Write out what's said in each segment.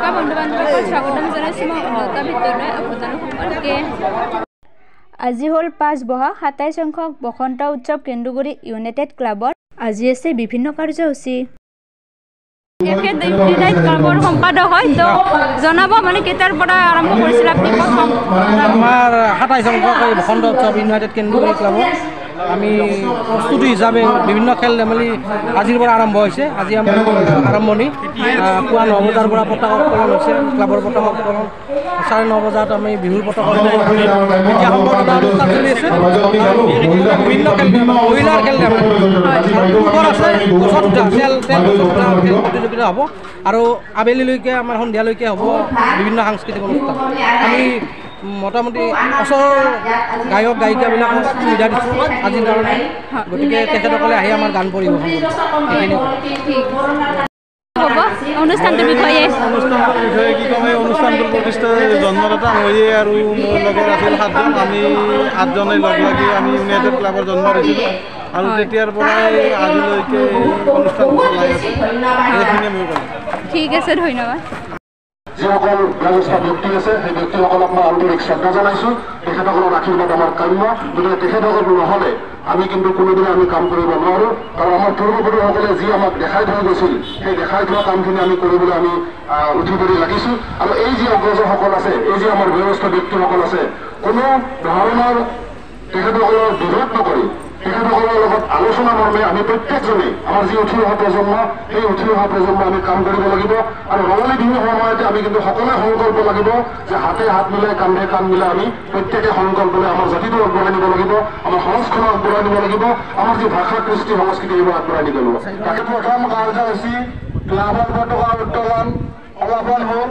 নমস্কাৰ বন্ধু-বান্ধৱীসকল, স্বাগতম জনাইছোঁ মই অনতা ভিতৰলৈ আপোনালোক সকলোকে। আজি হ'ল 5 বহাগ 27 সংখ্যক বসন্ত উৎসৱ কেন্দুগুৰি ইউনাইটেড ক্লাবত আজি আছে বিভিন্ন কাৰ্যসূচী। ক্লাবৰ সম্পাদক হয় তো জনাব মানে কেইটাৰ পৰা আৰম্ভ কৰিছিল আপুনি প্ৰথম? আমাৰ 27 সংখ্যক বসন্ত উৎসৱ ইউনাইটেড কেন্দুগুৰি ক্লাবত আমি প্ৰস্তুতি হিচাপে বিভিন্ন খেল ধেমালি আজিৰ পৰা আৰম্ভ হৈছে। আজি আমাৰ আৰম্ভণি পুৱা 9 বজাৰ পৰা পতাকা উত্তোলন হৈছে। ক্লাবৰ পতাকা উত্তোলন 9:30 বজাত আমি বিহুৰ পতাকা এতিয়া সম্বৰ্ধনা অনুষ্ঠান চলি আছে। বিভিন্ন খেল মহিলাৰ খেল ধেমালি আছে, খেল প্ৰতিযোগিতা হ'ব আৰু আবেলিলৈকে আমাৰ সন্ধিয়ালৈকে হ'ব বিভিন্ন সাংস্কৃতিক অনুষ্ঠান। আমি মোটামুটি ওচৰৰ গায়ক গায়িকাবিলাকক সুবিধা দিছোঁ আজিৰ কাৰণে, গতিকে তেখেতসকলে আহি আমাৰ গান পৰিৱেশন কৰিব। অনুষ্ঠানটোৰ বিষয়ে কি ক'ম, এই অনুষ্ঠানটোৰ প্ৰতিষ্ঠা জন্মদাতা ময়ে আৰু মোৰ লগৰ আছিল 7জন। আমি 8জনে লগ লাগি আমি ইউনাইটেড ক্লাবৰ জন্ম দিছিলোঁ আৰু তেতিয়াৰ পৰাই আজিলৈকে অনুষ্ঠানটো চলাই আছে। এইখিনিয়ে মই ক'ম। ঠিক আছে, ধন্যবাদ। যিসকল জ্যেষ্ঠ ব্যক্তি আছে সেই ব্যক্তিসকলক মই আন্তৰিক শ্ৰদ্ধা জনাইছোঁ। তেখেতসকলৰ আশীৰ্বাদ আমাৰ কাম্য। গতিকে তেখেতসকল নহ'লে আমি কিন্তু কোনোদিনে আমি কাম কৰিব নোৱাৰোঁ। কাৰণ আমাৰ পূৰ্বপুৰুষসকলে যি আমাক দেখাই থৈ গৈছিল সেই দেখাই থোৱা কামখিনি আমি কৰিবলৈ আমি উঠি পৰি লাগিছোঁ। আৰু এই যি অগ্ৰজৰসকল আছে, এই যি আমাৰ জ্যেষ্ঠ ব্যক্তিসকল আছে, কোনো ধৰণৰ তেখেতসকলৰ বিৰোধ নকৰি তেখেতসকলৰ লগত আলোচনা মৰ্মে আমি প্ৰত্যেকজনে আমাৰ যি উঠি অহা প্ৰজন্ম সেই উঠি অহা প্ৰজন্ম আমি কাম কৰিব লাগিব। আৰু ৰঙালী বিহুৰ সময়তে আমি কিন্তু সকলোৱে সংকল্প লাগিব যে হাতে হাত মিলাই কান্ধে কান্ধ মিলাই আমি প্ৰত্যেকে সংকল্প লৈ আমাৰ জাতিটো আগবঢ়াই নিব লাগিব, আমাৰ সমাজখনক আগবঢ়াই নিব লাগিব, আমাৰ যি ভাষা কৃষ্টি সংস্কৃতি এইবোৰ আগবঢ়াই নিব লাগিব। তাকে প্ৰথম কাৰ্যসূচী ক্লাবৰ পতাকা উত্তোলন সমাপন হ'ল।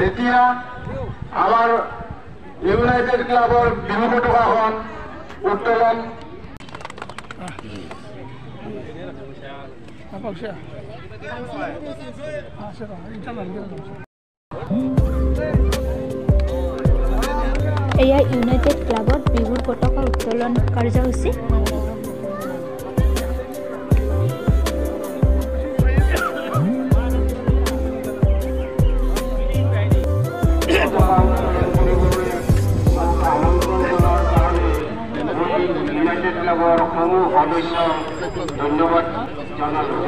এতিয়া আমাৰ ইউনাইটেড ক্লাবৰ বিহু পতাকাখন উত্তোলন এয়া ইউনাইটেড ক্লাবত বিহুৰ পতাকা উত্তোলন কাৰ্যসূচী। ইউনাইটেড ক্লাবৰ সমূহ সদস্য ধন্যবাদ জনালোঁ।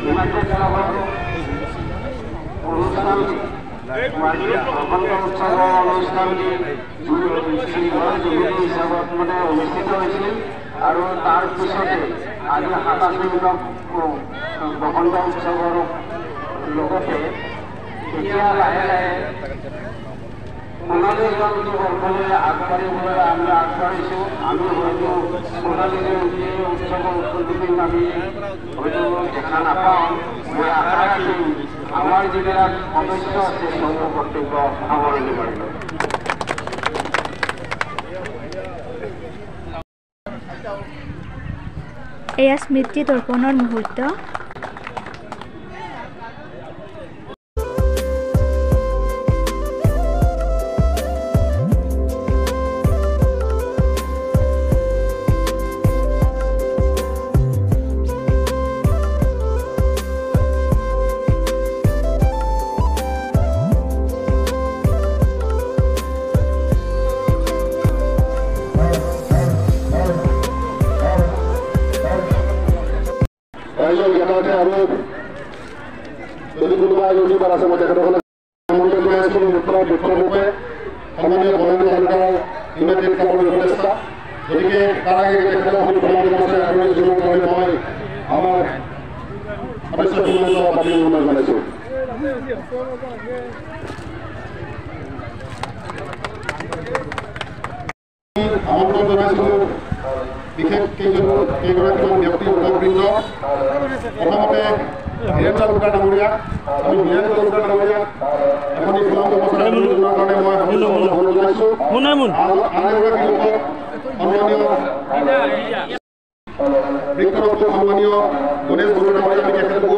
ইউনাইটেড ক্লাবৰ অনুষ্ঠানটি বসন্ত উৎসৱৰ অনুষ্ঠানটি হিচাপত মানে অনুষ্ঠিত হৈছিল আৰু তাৰ পিছতে আজি 27 সংখ্যক বসন্ত উৎসৱৰ লগতে এতিয়া লাহে লাহে সোণালী অঞ্চললৈ আগবাঢ়িবলৈ আমি আগবাঢ়িছোঁ। আমি হয়তো সোণালী উৎসৱৰ উৎপত্তি আমি হয়তো দেখা নাপাওঁ। মই আশা ৰাখিম আমাৰ যিবিলাক সদস্য আছে সমূহ কৰ্তব্য সামৰণি মাৰিব। এয়া স্মৃতি দৰ্পণৰ মুহূৰ্ত। আৰু যদি কোনোবা ইউটিউবাৰ আছে মই তেখেতসকলে আমন্ত্ৰণ জনাইছোঁ। উত্তৰ বিক্ষোভে সন্মানীয় বৰঙণি তালিকাৰ ইউনাইটেড ক্লাবৰ উপদেষ্টা, গতিকে তাৰ আগে তেখেতসকলক সন্মান জনাইছে আৰু জনোৱাৰ কাৰণে মই আমাৰ সদস্য অভিনন্দন জনাইছোঁ। আমন্ত্ৰণ জনাইছোঁ বিশেষ কেইগৰাকীমান ব্যক্তি বৃন্দ। প্ৰথমতে হীৰেণ তালুকদাৰ ডাঙৰীয়া, আমি হীৰেণ তালুকদাৰ ডাঙৰীয়া এখনি ফুলাম ব্যৱস্থা জনোৱাৰ কাৰণে মই অনুৰোধ জনাইছোঁ। আন এগৰাকী লোকক সন্মানীয় বৃক্ষৰত্ন সন্মানীয় গণেশ বড়ো ডাঙৰীয়া, আমি তেখেতকো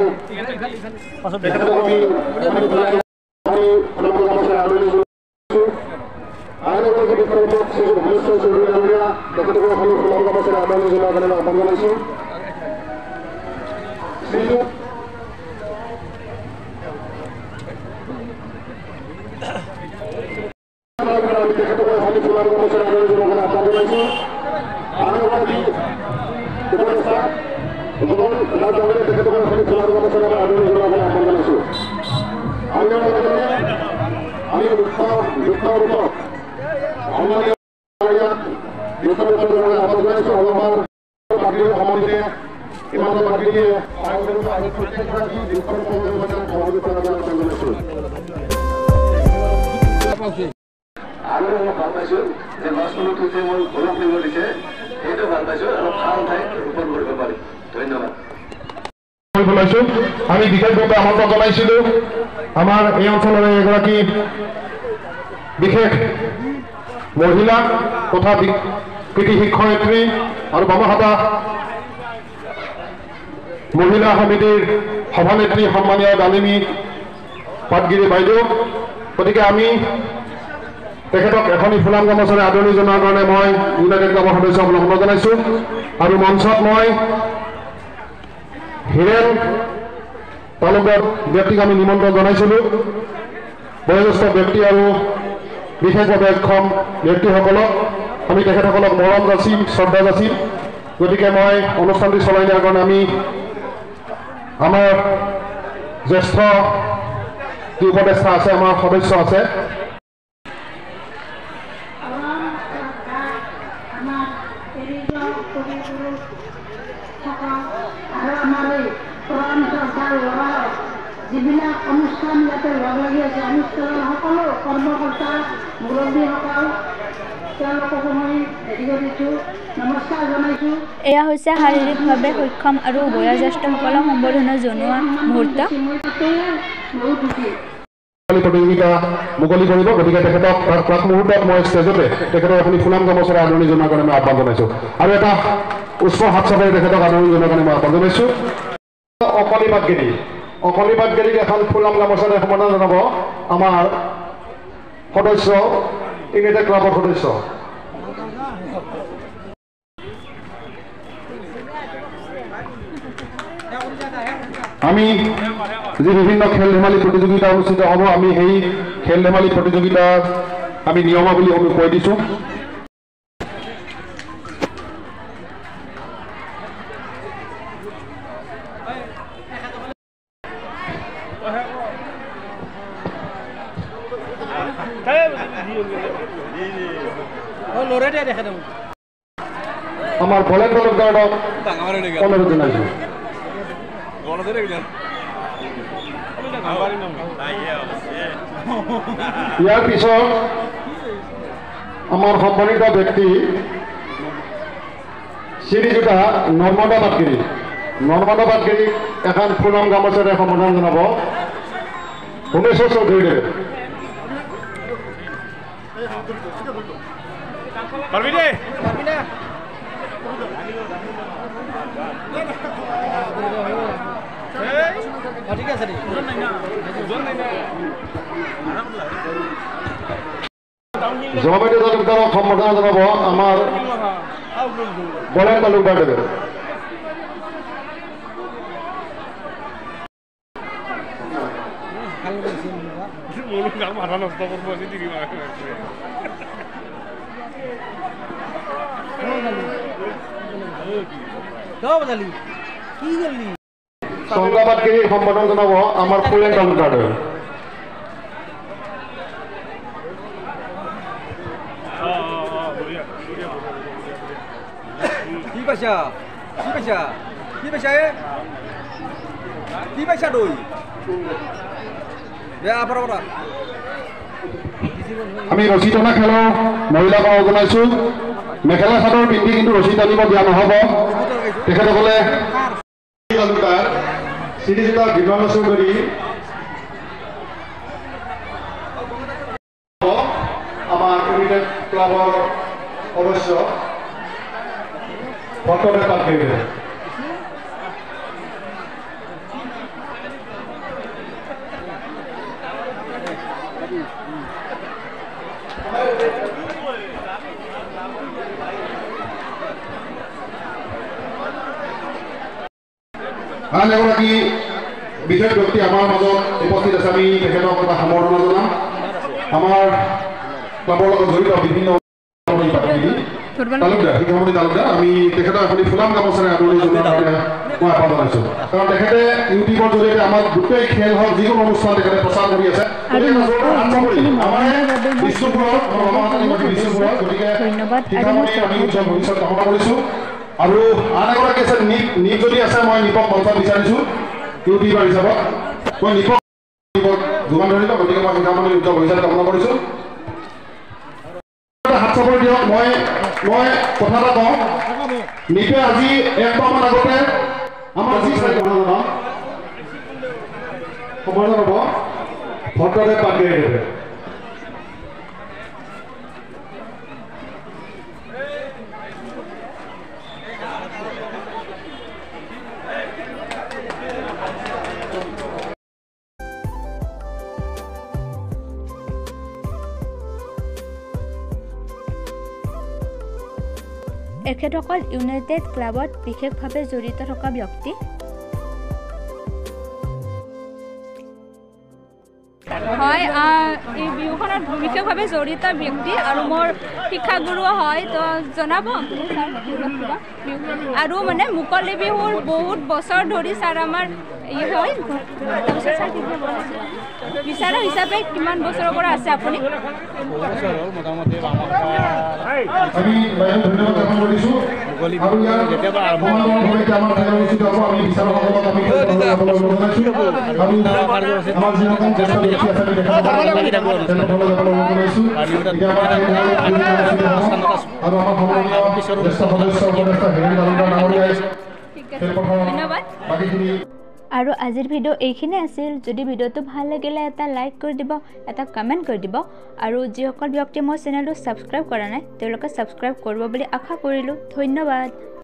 আমি ফুলাৰ গামোচাৰে আদৰণি জনাবলৈ আহ্বান জনাইছোঁ আৰু এগৰাকী উপদেষ্টা তেখেতসকলে আমি ফুলাৰ গামোচাৰে আদৰণি জনাবলৈ আহ্বান জনাইছোঁ আমি মুখ্য ৰূপত আহ্বান জনাইছোঁ আৰু আমাৰ পাৰ্টিৰ সমাজে ইমানৰ পাৰ্টিয়ে প্ৰত্যেকগৰাকী সহযোগিতা আহ্বান জনাইছোঁ আৰু ভাল পাইছোঁ যে গছ পুলিটো মই গৌৰৱ কৰিব দিছে সেইটো ভাল পাইছোঁ আৰু ভাল ঠাইত ৰোপণ কৰিব পাৰি ধন্যবাদ আমি বিশেষভাৱে আমন্ত্ৰণ জনাইছিলোঁ আমাৰ এই অঞ্চলৰে এগৰাকী বিশেষ মহিলা তথা কৃতি শিক্ষয়িত্ৰী আৰু বামহাটা মহিলা সমিতিৰ সভানেত্ৰী সন্মানীয় ডালিমী পাটগিৰি বাইদেউ গতিকে আমি তেখেতক এখনি ফুলাম গামোচাৰে আদৰণি জনোৱাৰ কাৰণে মই ইউনাইটেড ক্লাবৰ সদস্যসকলক অনুৰোধ জনাইছোঁ আৰু মঞ্চত মই হীৰেণ তালুকৰ ব্যক্তিক আমি নিমন্ত্ৰণ জনাইছিলোঁ বয়োজ্যেষ্ঠ ব্যক্তি আৰু বিশেষভাৱে অক্ষম ব্যক্তিসকলক আমি তেখেতসকলক মৰম যাচিম শ্ৰদ্ধা যাচিম গতিকে মই অনুষ্ঠানটি চলাই নিয়াৰ কাৰণে আমি আমাৰ জ্যেষ্ঠ যি উপদেষ্টা আছে আমাৰ সদস্য আছে যিবিলাক অনুষ্ঠান ইয়াতে লগ লাগি আছে অনুষ্ঠানৰ সকলো কৰ্মকৰ্তা মুৰব্বীসকল তেওঁলোককো মই হেৰি কৰিছোঁ নমস্কাৰ জনাইছোঁ এয়া হৈছে শাৰীৰিকভাৱে সক্ষম আৰু বয়োজ্যেষ্ঠসকলক সম্বৰ্ধনা জনোৱা মুহূৰ্ত প্ৰতিযোগিতা মুকলি কৰিব গতিকে তেখেতক প্ৰাক মুহূৰ্তত মই ষ্টেজতে তেখেতক আপুনি ফুলাম গামোচাৰে আদৰণি জনোৱাৰ কাৰণে মই আহ্বান জনাইছোঁ আৰু এটা উচ্চ হাত চাপেৰে তেখেতক আদৰণি জনোৱাৰ কাৰণে মই আহ্বান জনাইছোঁ অকণি পাটগিৰিক এখন ফুলাম গামোচাৰে সম্বৰ্ধনা জনাব আমাৰ সদস্য ইউনাইটেড ক্লাবৰ সদস্য আমি যি বিভিন্ন খেল ধেমালি প্ৰতিযোগিতা অনুষ্ঠিত হ'ব আমি সেই খেল ধেমালি প্ৰতিযোগিতাৰ আমি নিয়মাৱলী আমি কৈ দিছোঁ আমাৰ ভলেন তালুকদাৰক অনুৰোধ জনাইছোঁ ইয়াৰ পিছত আমাৰ সম্মানিত ব্যক্তি শ্ৰীযুতা নৰ্মদা পাটগিৰিক এখন ফুলাম গামোচাৰে সম্বৰ্ধনা জনাব উমেশ্বৰ চৌধুৰীদেৱে জমাবাদী তালুকদাৰক সম্বৰ্ধনা জনাব আমাৰ বলেন তালুকদাৰদেৱে সংগ্ৰাবাদগিৰিক সম্বোধন জনাব আমাৰ ফুলেন তালুকদাৰদেৱে আমি ৰছী টনা খেলৰ মহিলাসকলক জনাইছোঁ মেখেলা চাদৰ পিন্ধি কিন্তু ৰছী টানিব দিয়া নহ'ব তেখেতসকলে তালুকদাৰ শ্ৰীযুতা বিমল চৌধুৰী আমাৰ ইউনাইটেড ক্লাবৰ সদস্য ভট্টদেৱ পাটগিৰি আন এগৰাকী বিশেষ ব্যক্তি আমাৰ মাজত উপস্থিত আছে আমি তেখেতক এটা সম্বৰ্ধনা জনাম আমাৰ ক্লাবৰ লগত জড়িত বিভিন্ন তালুকদাৰ শিক্ষামন্ত্ৰী তালুকদাৰ আমি তেখেতক আপুনি ফুলাম গামোচাৰে আদৰণি জনোৱাৰ কাৰণে মই আহ্বান জনাইছোঁ কাৰণ তেখেতে ইউটিউবৰ জৰিয়তে আমাৰ গোটেই খেল হওক যিকোনো অনুষ্ঠান তেখেতে প্ৰচাৰ কৰি আছে বিষ্ণুপুৰত গতিকে শিক্ষামন্ত্ৰী আমি উজ্জ্বল ভৱিষ্যত কামনা কৰিছোঁ আৰু আন এগৰাকী আছে নীপ যদি আছে মই নীপক মঞ্চত বিচাৰিছোঁ ইউটিউবাৰ হিচাপত মই নীপক যোগান ধৰিলোঁ গতিকে মই শিক্ষামন্ত্ৰী উজ্জ্বল ভৱিষ্যত কামনা কৰিছোঁ হাত চাপৰি দিয়ক মই কথা এটা কওঁ নীপে আজি একমাহমান আগতে আমাৰ যি সময় হ'ব ভদ্ৰদেৱ পাটগিৰিদেৱে এখেতসকল ইউনাইটেড ক্লাবত বিশেষভাৱে জড়িত থকা ব্যক্তি হয় এই বিহুখনত বিশেষভাৱে জড়িত ব্যক্তি আৰু মোৰ শিক্ষাগুৰু হয় তো জনাব আৰু মানে মুকলি বিহুৰ বহুত বছৰ ধৰি ছাৰ আমাৰ হয় বিচাৰক হিচাপে কিমান বছৰৰ পৰা আছে আপুনি ধন্যবাদ আৰু আজিৰ ভিডিঅ' এইখিনি আছিল যদি ভিডিঅ'টো ভাল লাগিলে এটা লাইক কৰি দিব এটা কমেণ্ট কৰি দিব আৰু যিসকল ব্যক্তিয়ে মোৰ চেনেলটো ছাবস্ক্ৰাইব কৰা নাই তেওঁলোকে ছাবস্ক্ৰাইব কৰিব বুলি আশা কৰিলোঁ ধন্যবাদ